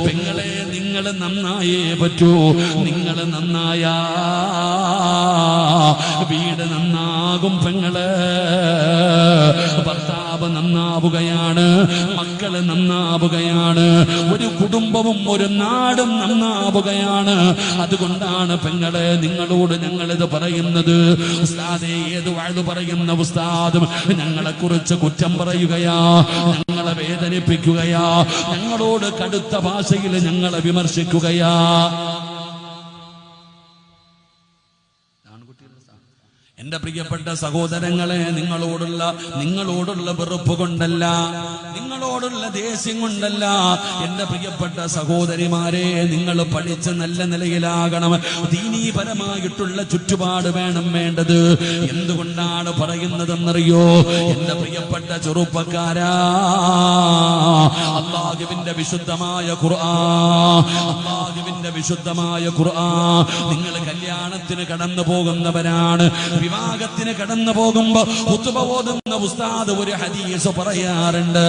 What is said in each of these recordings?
പെങ്ങളെ, നിങ്ങൾ നന്നായേ പറ്റൂ. നിങ്ങൾ നന്നായാ വീട് നന്നാകും. പെങ്ങള്, ഭർത്താവ് നന്നാവുകയാണ്, മക്കള് നന്നാവുകയാണ്, ഒരു കുടുംബവും ഒരു നാടും നന്നാവുകയാണ്. അതുകൊണ്ടാണ് പെങ്ങളെ നിങ്ങളോട് ഞങ്ങളിത് പറയുന്നത്. ഉസ്താദേ, ഏത് വഅദ് പറയുന്ന ഉസ്താദും ഞങ്ങളെ കുറിച്ച് കുറ്റം പറയുകയാ, ഞങ്ങളെ വേദനിപ്പിക്കുകയാ, ഞങ്ങളോട് കടുത്ത ഭാഷയിൽ ഞങ്ങളെ വിമർശിക്കുകയാ. എന്റെ പ്രിയപ്പെട്ട സഹോദരങ്ങളെ, നിങ്ങളോടുള്ള വെറുപ്പ് കൊണ്ടല്ല, നിങ്ങളോടുള്ള ദേഷ്യം കൊണ്ടല്ല. എന്റെ പ്രിയപ്പെട്ട സഹോദരിമാരെ, നിങ്ങൾ പഠിച്ച് നല്ല നിലയിലാകണം. ദീനീപരമായിട്ടുള്ള ചുറ്റുപാട് വേണ്ടത്. എന്തുകൊണ്ടാണ് പറയുന്നതെന്നറിയോ? എന്റെ പ്രിയപ്പെട്ട ചെറുപ്പക്കാരാ, അല്ലാഹുവിന്റെ വിശുദ്ധമായ ഖുർആൻ, നിങ്ങൾ കല്യാണത്തിന് കടന്നു പോകുന്നവരാണ്, വിവാഹത്തിന് കടന്നു പോകുമ്പോ ഖുതുബ ഓതുന്ന ഉസ്താദ് ഒരു ഹദീസ് പറയാറുണ്ട്.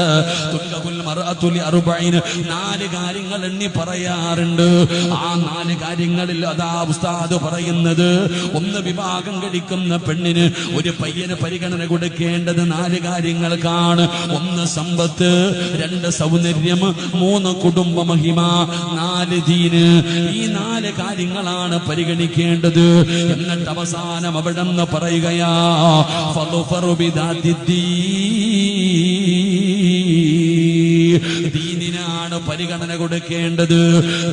തുല്ലഖുൽ മർഅതു ലി40, 4 കാര്യങ്ങൾ എണ്ണി പറയാറുണ്ട്. ആ 4 കാര്യങ്ങളിൽ അതാ ഉസ്താദ് പറയുന്നത്, ഒന്ന്, വിവാഹം കഴിക്കുന്ന പെണ്ണിന് ഒരു പയ്യന് പരിഗണന കൊടുക്കേണ്ടത് 4 കാര്യങ്ങൾക്കാണ്. 1 സമ്പത്ത്, 2 സൗന്ദര്യം, 3 കുടുംബ മഹിമ, 4 ദീന്. ഈ 4 കാര്യങ്ങളാണ് പരിഗണിക്കേണ്ടത്. എന്നിട്ട് അവസാനം അവിടെ പറയുകയാ, ഫളുഫറു ദീനിനാണ് പരിഗണന കൊടുക്കേണ്ടത്,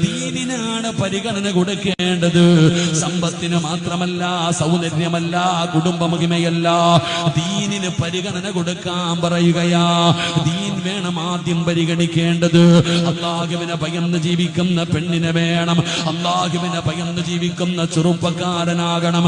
ദീനിനാണ് പരിഗണന കൊടുക്കേണ്ടത്. സമ്പത്തിന് മാത്രമല്ല, സൗന്ദര്യമല്ല, കുടുംബമഹിമയല്ല, ദീനിന് പരിഗണന കൊടുക്കാൻ പറയുകയാ. ദീൻ വേണം ആദ്യം പരിഗണിക്കേണ്ടത്. അല്ലാഹുവിനെ ഭയന്ന് ജീവിക്കുന്ന പെണ്ണിനെ വേണം, അല്ലാഹുവിനെ ഭയന്ന് ജീവിക്കുന്ന ചെറുപ്പക്കാരനാകണം.